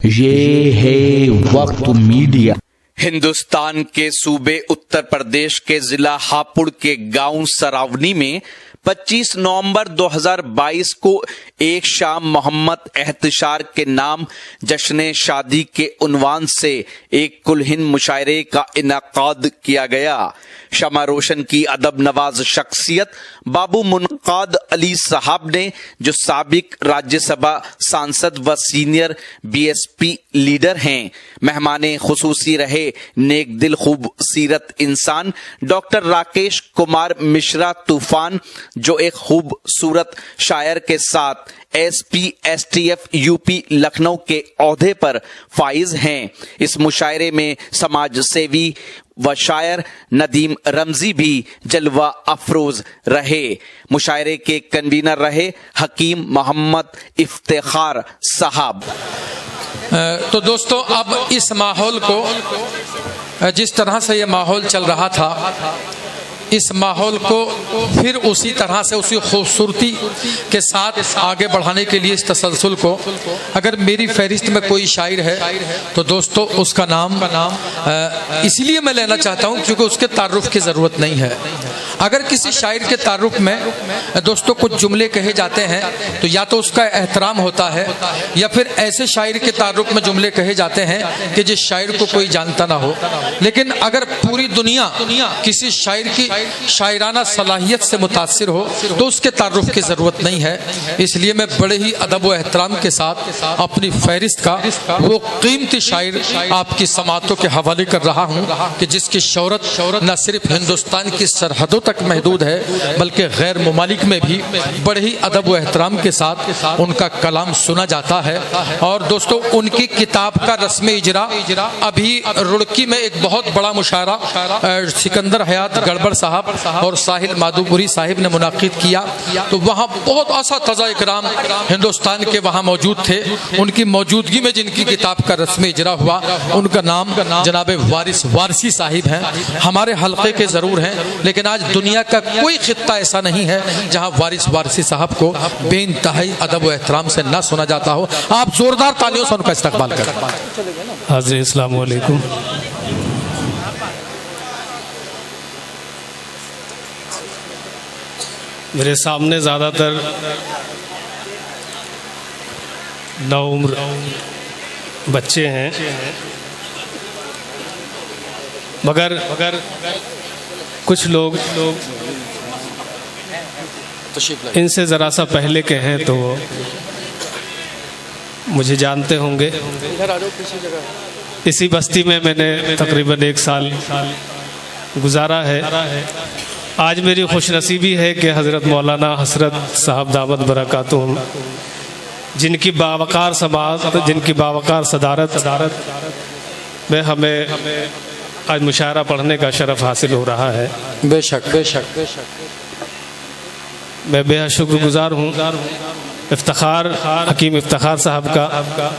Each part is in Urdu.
یہ ہے وقت میڈیا۔ ہندوستان کے صوبے اتر پردیش کے ضلع ہاپوڑ کے گاؤں سراونی میں 25 نومبر 2022 کو ایک شام محمد احتشار کے نام جشن شادی کے عنوان سے ایک کلہن مشاعرے کا انعقاد کیا گیا۔ شمع روشن کی ادب نواز شخصیت بابو منقاد علی صاحب نے، جو سابق راجیہ سبھا سانسد و سینئر BSP لیڈر ہیں، مہمان خصوصی رہے نیک دل خوب سیرت انسان ڈاکٹر راکیش کمار مشرا طوفان، جو ایک خوبصورت شاعر کے ساتھ SPSTF UP لکھنؤ کے عہدے پر فائز ہیں۔ اس مشاعرے میں سماج سیوی و شاعر ندیم رمزی بھی جلوہ افروز رہے۔ مشاعرے کے کنوینر رہے حکیم محمد افتخار صاحب۔ تو دوستو، اب اس ماحول کو، جس طرح سے یہ ماحول چل رہا تھا، اس ماحول کو پھر اسی طرح سے، اسی خوبصورتی کے ساتھ آگے بڑھانے کے لیے اس تسلسل کو، اگر میری فہرست میں کوئی شاعر ہے تو دوستو اس کا نام اسی لیے میں لینا چاہتا ہوں کیونکہ اس کے تعارف کی ضرورت نہیں ہے۔ اگر کسی شاعر کے تعارف میں دوستو کچھ جملے کہے جاتے ہیں تو یا تو اس کا احترام ہوتا ہے، یا پھر ایسے شاعر کے تعارف میں جملے کہے جاتے ہیں کہ جس شاعر کو کوئی جانتا نہ ہو۔ لیکن اگر پوری دنیا کسی شاعر کی شاعرانہ صلاحیت سے متاثر ہو تو اس کے تعارف کی ضرورت نہیں ہے۔ اس لیے میں بڑے ہی ادب و احترام کے ساتھ اپنی فہرست کا وہ قیمتی شاعر آپ کی سماعتوں کے حوالے کر رہا ہوں کہ جس کی شہرت نہ صرف ہندوستان کی سرحدوں تک محدود ہے بلکہ غیر ممالک میں بھی بڑے ہی ادب و احترام کے ساتھ ان کا کلام سنا جاتا ہے۔ اور دوستو، ان کی کتاب کا رسم اجرا ابھی رڑکی میں ایک بہت بڑا مشاعرہ سکندر حیات گڑبڑ صاحب اور ساحل مادھوپوری صاحب نے منعقد کیا، تو وہاں بہت اساتذہ اکرام ہندوستان کے وہاں موجود تھے۔ ان کی موجودگی میں جن کی کتاب کا رسم اجرا ہوا، ان کا نام جناب وارث وارثی صاحب ہیں۔ ہمارے حلقے کے ضرور ہیں، لیکن آج دنیا کا کوئی خطہ ایسا نہیں ہے جہاں وارث وارثی صاحب کو بے انتہائی ادب و احترام سے نہ سنا جاتا ہو۔ آپ زوردار تالیوں سے ان کا استقبال کریں۔ حاضرین السلام علیکم۔ میرے سامنے زیادہ تر نوعمر بچے ہیں، مگر کچھ لوگ ان سے ذرا سا پہلے کے ہیں تو وہ مجھے جانتے ہوں گے۔ اسی بستی میں میں نے تقریباً 1 سال گزارا ہے۔ آج میری خوش نصیبی ہے کہ حضرت مولانا حسرت صاحب دامت برکاتہم، جن کی باوقار سماعت، جن کی باوقار صدارت میں ہمیں آج مشاعرہ پڑھنے کا شرف حاصل ہو رہا ہے۔ بے شک بے شک بے شک میں بے حد شکر گزار ہوں افتخار حکیم افتخار صاحب کا،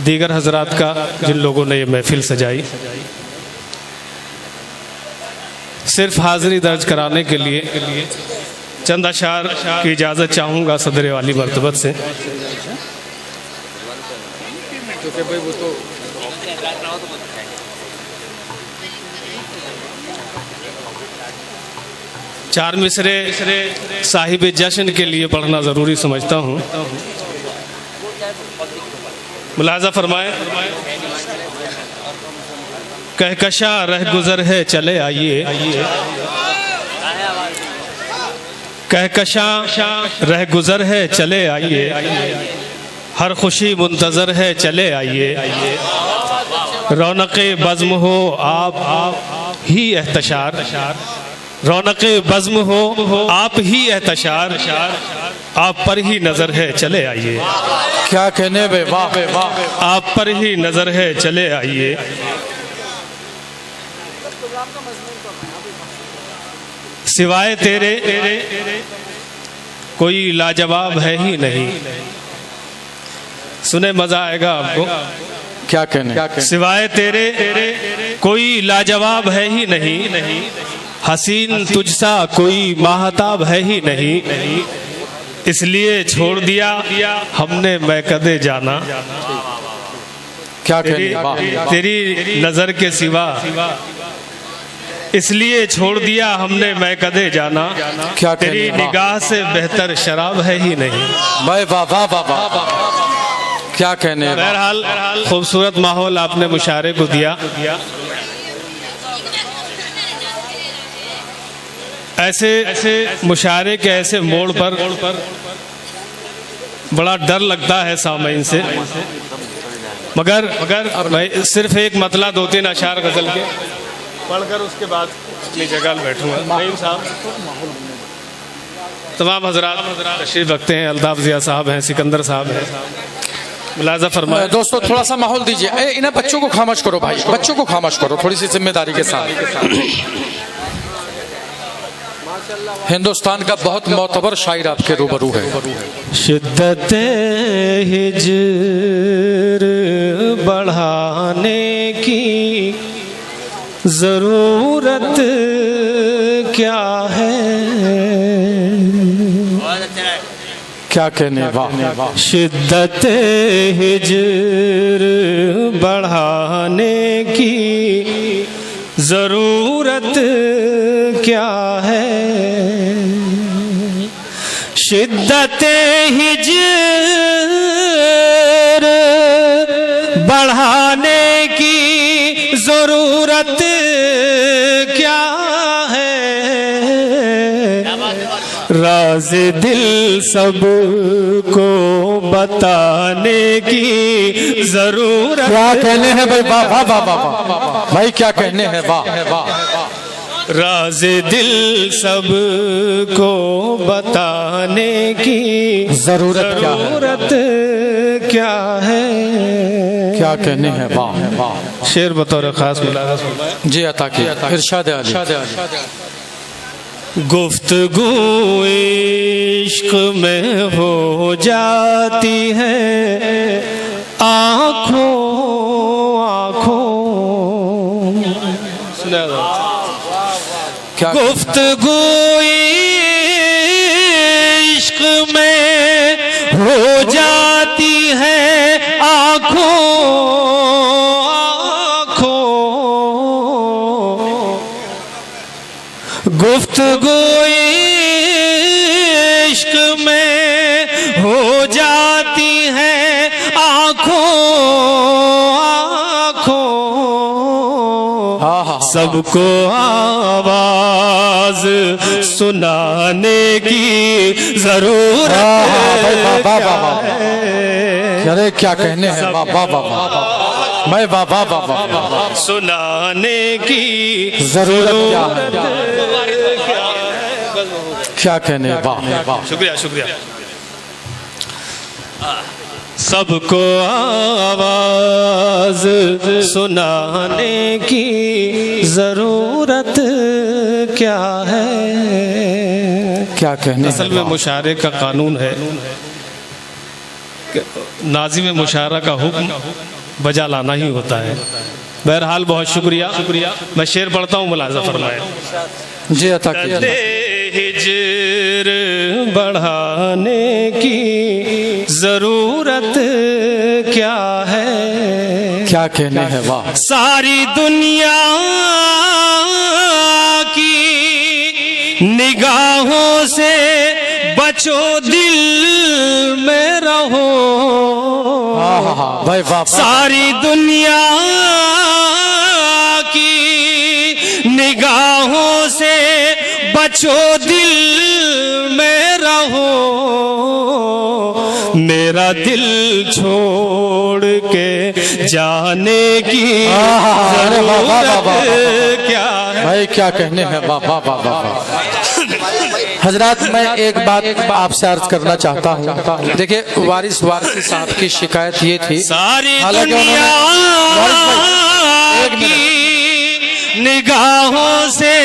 دیگر حضرات کا جن لوگوں نے یہ محفل سجائی۔ صرف حاضری درج کرانے کے لیے چند اشعار کی اجازت چاہوں گا صدر والی مرتبت سے۔ چار مصرے صاحب جشن کے لیے پڑھنا ضروری سمجھتا ہوں۔ ملاحظہ فرمائیں۔ کہکشاں رہ گزر ہے چلے آئیے، کہکشاں رہ گزر ہے چلے آئیے، ہر خوشی منتظر ہے چلے آئیے، رونق بزم ہو آپ ہی احتشار، رونق بزم ہو آپ ہی احتشار، آپ پر ہی نظر ہے چلے آئیے، کیا کہنے بے واہ واہ، آپ پر ہی نظر ہے چلے آئیے، سوائے تیرے کوئی لاجواب ہے ہی نہیں۔ سنے مزہ آئے گا آپ کو۔ کیا کہنے، سوائے تیرے کوئی لاجواب ہے ہی نہیں، حسین تجھ سا کوئی ماہتاب ہے ہی نہیں، اس لیے چھوڑ دیا ہم نے میں کدے جانا، کیا کہنے واہ تیری نظر کے سوا اس لیے چھوڑ دیا ہم نے میں کدے جانا، کیا تیری کہنے نگاہ سے بہتر شراب ہے ہی نہیں۔ واہ واہ واہ واہ، کیا کہنے واہ۔ بہرحال خوبصورت ماحول آپ نے مشاعرے کو دیا۔ ایسے مشاعرے کے ایسے موڑ پر بڑا ڈر لگتا ہے سامعین سے، مگر میں صرف ایک مطلع 2-3 اشعار غزل کے پڑھ کر اس کے بعد اپنی جگہ بیٹھوں گا۔ نعیم صاحب، تمام حضرات تشریف رکھتے ہیں، الطاف ضیاء صاحب ہیں، سکندر صاحب ہیں، ملاحظہ فرمائیں۔ دوستو تھوڑا سا ماحول دیجئے، انہیں بچوں کو خاموش کرو بھائی، بچوں کو خاموش کرو تھوڑی سی ذمہ داری کے ساتھ۔ ہندوستان کا بہت معتبر شاعر آپ کے روبرو ہے۔ شدت ہجر بڑھانے کی ضرورت کیا ہے، کیا کہنے واہ۔ شدت ہجر بڑھانے کی ضرورت کیا ہے، شدت ہجر بڑھانے کی ضرورت کیا ہے، راز دل سب کو بتانے کی ضرورت کیا کہنے ہیں بھائی، واہ واہ واہ واہ بھائی، کیا کہنے ہیں واہ۔ راز دل سب کو بتانے کی ضرورت کیا ہے، کیا کہنے ہیں واہ۔ شعر بطور خاص ملاحظہ فرمائیں۔ جی عطا کی ارشاد علی۔ گفتگو عشق میں ہو جاتی ہے آنکھوں گفتگو عشق میں ہو جاتی ہے آنکھوں، گفتگو عشق میں ہو جاتی ہے آنکھوں، سب کو آواز سنانے کی ضرورت ہے، کیا کہنے ہیں واہ واہ واہ میں واہ واہ واہ، سنانے کی ضرورت کیا کہنے واہ۔ شکریہ۔ سب کو آواز سنانے کی ضرورت کیا ہے، کیا کہنے۔ اصل میں مشاعرے کا قانون ہے کہ ناظم مشاعرہ کا حکم بجا لانا ہی ہوتا ہے۔ بہرحال بہت شکریہ۔ میں شعر پڑھتا ہوں، ملاحظہ فرمائیں۔ جی عطا کیجیے۔ ہجر بڑھانے کی ضرورت کیا ہے، کیا کہنے ہیں واہ۔ ساری دنیا کی نگاہوں سے بچو دل میں رہو، ساری دنیا کی نگاہوں سے بچو دل میں رہو، میرا دل چھوڑ کے جانے کی ضرورت کیا ہے۔ بھائی کیا کہنے ہیں واہ واہ واہ واہ۔ حضرات میں ایک بات آپ سے عرض کرنا چاہتا ہوں، دیکھیں وارث وارثی صاحب کی شکایت یہ تھی، ساری دنیا کی نگاہوں سے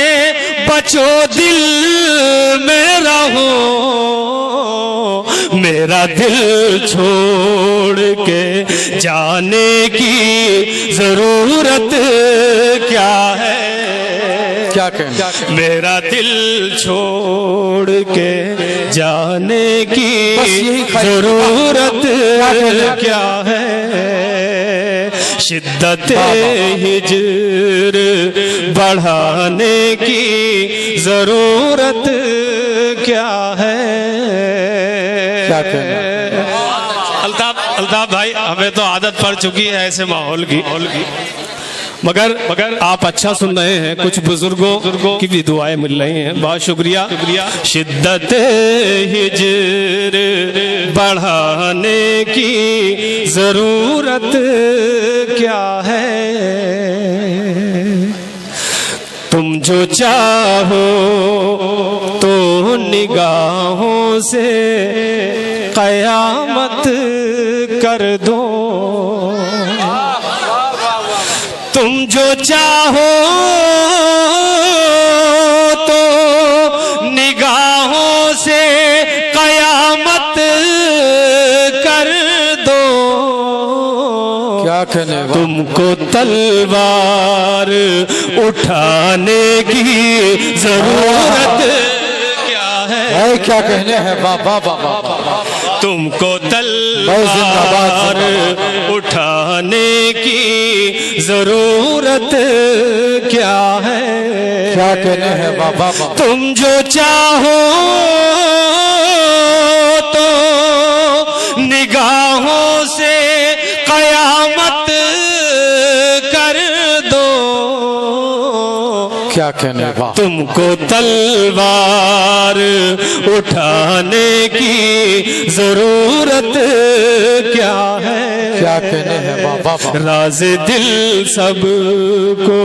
بچو دل میں رہو، میرا دل چھوڑ کے جانے کی ضرورت کیا ہے، کیا کہنے، میرا دل چھوڑ کے جانے کی ضرورت کیا ہے، شدت ہجر بڑھانے کی ضرورت کیا ہے؟ کیا کہنا؟ الطاف بھائی، ہمیں تو عادت پڑ چکی ہے ایسے ماحول کی، مگر آپ اچھا سن رہے ہیں، کچھ بزرگوں کی بھی دعائیں مل رہی ہیں، بہت شکریہ۔ شدت ہجر بڑھانے کی ضرورت کیا ہے؟ تم جو چاہو تو نگاہوں سے قیامت کر دو، تم جو چاہو تو نگاہوں سے قیامت کر دو۔ کیا کہنے؟ تم کو تلوار اٹھانے کی ضرورت کیا ہے؟ کیا کہنے ہیں؟ بابا بابا، تم کو تلوار اٹھانے کی ضرورت کیا ہے؟ کیا کہنے ہیں بابا؟ تم جو چاہو تو نگاہوں سے قیامت کر دو۔ کیا کہنے؟ تم کو تلوار اٹھانے کی ضرورت کیا ہے؟ کیا کہنے ہیں بابا؟ راز دل سب کو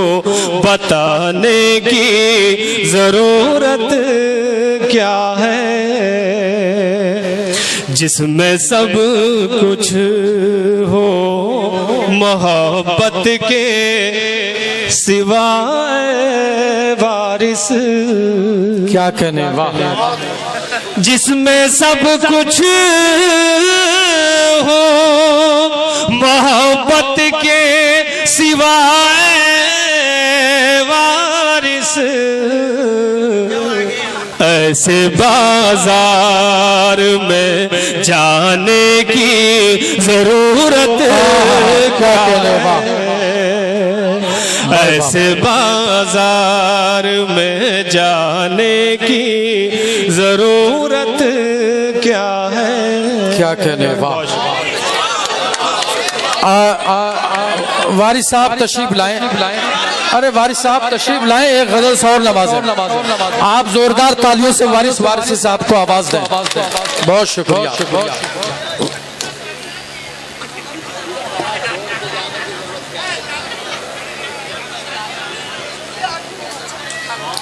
بتانے کی ضرورت کیا ہے؟ جس میں سب کچھ ہو محبت کے سوائے وارث۔ کیا کہنے؟ جس میں سب کچھ ہو محبت کے سوائے وارث، ایسے بازار میں جانے کی ضرورت کیا ہے؟ ایسے بازار میں جانے کی ضرورت کیا ہے؟ کیا کہنے؟ وارث صاحب تشریف لائیں۔ ارے وارث صاحب تشریف لائیں، ایک غزل سے اور نوازیں۔ آپ زوردار تالیوں سے وارث صاحب کو آواز دیں۔ بہت شکریہ۔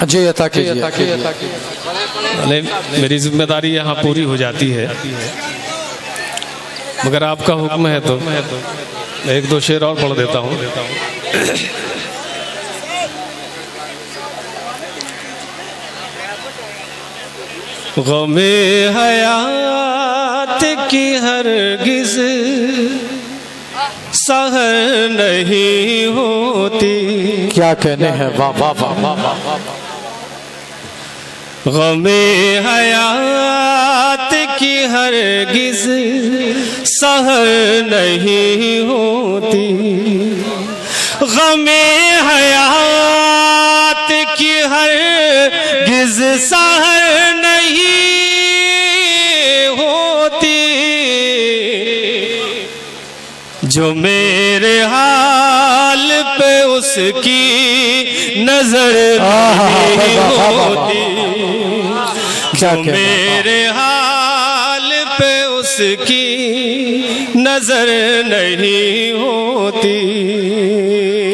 جی عطا کیجیے۔ میری ذمہ داری یہاں پوری ہو جاتی ہے، مگر آپ کا حکم ہے تو ایک دو شعر اور پڑھ دیتا ہوں۔ غم حیات کی ہرگز سحر نہیں ہوتی۔ کیا کہنے ہیں؟ واہ واہ واہ واہ۔ غم حیات کی ہرگز سحر نہیں ہوتی، غم حیات کی ہرگز سحر نہیں ہوتی، جو میرے حال پہ اس کی نظر نہیں ہوتی، جو میرے حال پہ اس کی نظر نہیں ہوتی۔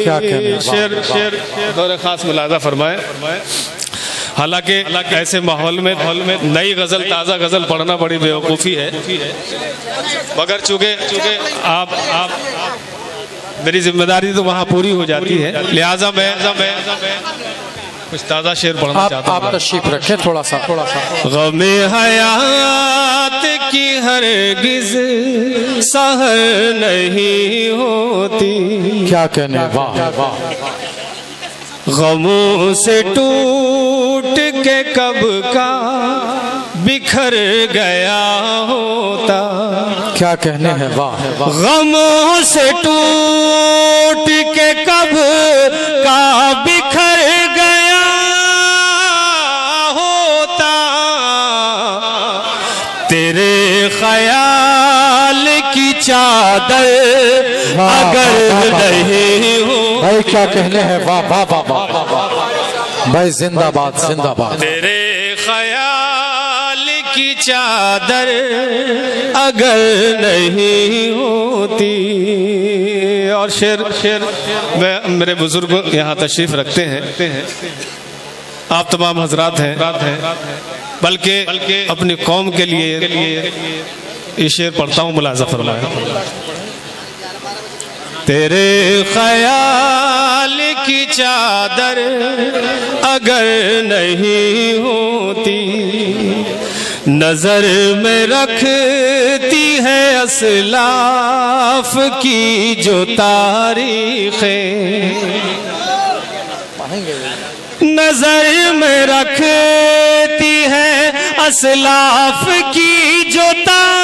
کیا کہنا؟ شعر دور خاص ملاحظہ فرمائے۔ حالانکہ ایسے ماحول میں نئی غزل، تازہ غزل پڑھنا بڑی بیوقوفی ہے، مگر چونکہ آپ میری ذمہ داری تو وہاں پوری ہو جاتی ہے، لہٰذا میں کچھ تازہ شعر پڑھنا چاہتا ہوں۔ آپ تشریف رکھیں تھوڑا سا۔ غم حیات کی ہرگز سحر نہیں ہوتی، کیا کہنے؟ واہ واہ۔ غموں سے ٹوٹ کے کب کا بکھر گیا ہوتا، کیا کہنے ہیں؟ واہ۔ غموں سے ٹوٹ چادر اگر نہیں ہوں بھائی کیا کہنے ہیں، واہ واہ واہ واہ بھائی، زندہ باد زندہ باد. تیرے خیال کی چادر اگر نہیں ہوتی. اور شعر میرے بزرگ یہاں تشریف رکھتے ہیں، آپ تمام حضرات ہیں، بلکہ اپنی قوم کے لیے یہ شعر پڑھتا ہوں، ملاحظہ فرمائیں. تیرے خیال کی چادر اگر نہیں ہوتی، نظر میں رکھتی ہے اسلاف کی جو تاریخیں، نظر میں رکھتی ہے اسلاف کی جو تاریخیں.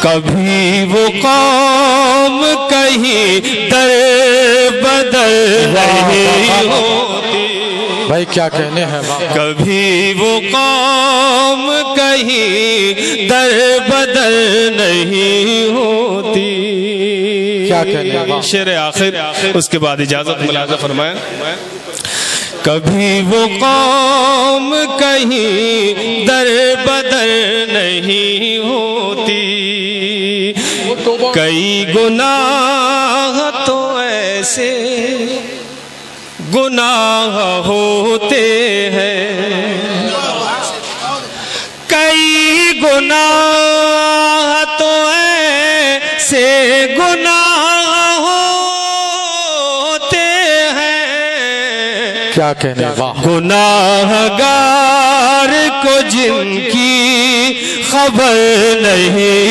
کبھی وہ قوم کہیں در بدر نہیں ہوتی. بھائی کیا کہنے ہیں، کبھی وہ قوم کہیں در بدر نہیں ہوتی. کیا کہنے ہیں. شعر آخر، اس کے بعد اجازت، ملاحظہ فرمائیں. کبھی وہ قوم کہیں در بدر نہیں ہوتی. کئی گناہ تو ایسے گناہ ہوتے ہیں، کئی گناہ تو ایسے گناہ ہوتے ہیں. کیا کہنے، واہ. گناہگار کو جن کی خبر نہیں،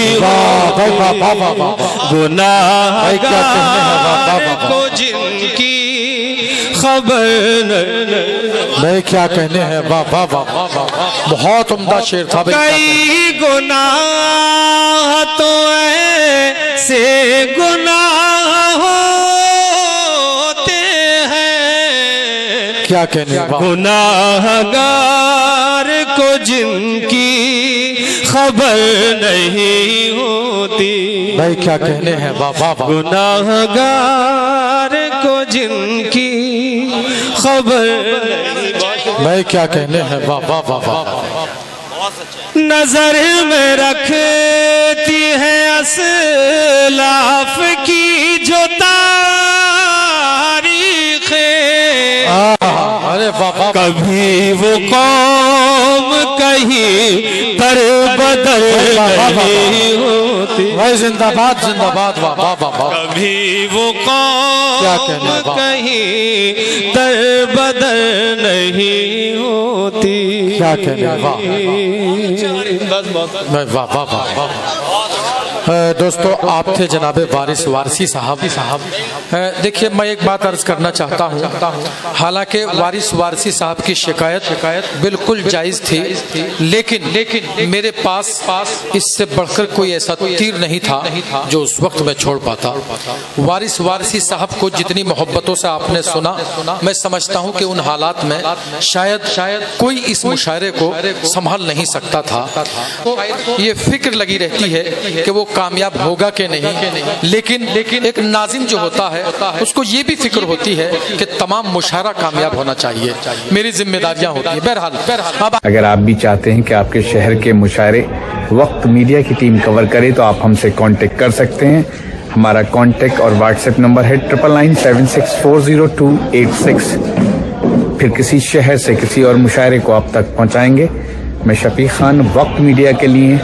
گناہگار کو جن کی خبر نہیں. بھائی کیا کہنے ہیں، واہ واہ واہ، بہت عمدہ شعر تھا. کئی گناہ تو ایسے گناہ ہوتے ہیں. کیا کہنے، گناہگار کو جن کی خبر نہیں ہوتی. بھائی کیا کہنے ہیں، واہ واہ واہ. گناہگار کو جن کی خبر بھائی کیا کہنے ہیں، واہ واہ واہ واہ. نظر میں رکھتی ہے اسلاف کی جو تاریخیں. کبھی وہ قوم کہیں در بدر نہیں ہوتی. بھائی زندہ باد زندہ باد، واہ واہ واہ. کبھی وہ قوم کہیں در بدر نہیں ہوتی. کیا کہنے، واہ واہ واہ واہ. دوستو، آپ تھے جناب وارث وارثی صاحب. دیکھیے، میں ایک بات عرض کرنا چاہتا ہوں. حالانکہ وارث وارثی صاحب کی شکایت بالکل جائز تھی، لیکن میرے پاس اس سے بڑھ کر کوئی ایسا تیر نہیں تھا جو اس وقت میں چھوڑ پاتا. وارث وارثی صاحب کو جتنی محبتوں سے آپ نے سنا، میں سمجھتا ہوں کہ ان حالات میں شاید کوئی اس مشاعرے کو سنبھال نہیں سکتا تھا. یہ فکر لگی رہتی ہے کہ وہ کامیاب ہوگا کہ نہیں، لیکن ایک ناظم جو ہوتا ہے اس کو یہ بھی فکر ہوتی ہے کہ تمام مشاعرہ کامیاب ہونا چاہیے. میری ذمہ داریاں ہوتی ہیں. بہرحال اگر آپ بھی چاہتے ہیں کہ آپ کے شہر کے مشاعرے وقت میڈیا کی ٹیم کور کرے تو آپ ہم سے کانٹیکٹ کر سکتے ہیں. ہمارا کانٹیکٹ اور واٹس ایپ نمبر ہے 9997640286. پھر کسی شہر سے کسی اور مشاعرے کو آپ تک پہنچائیں گے. میں شفیق خان، وقت میڈیا کے لیے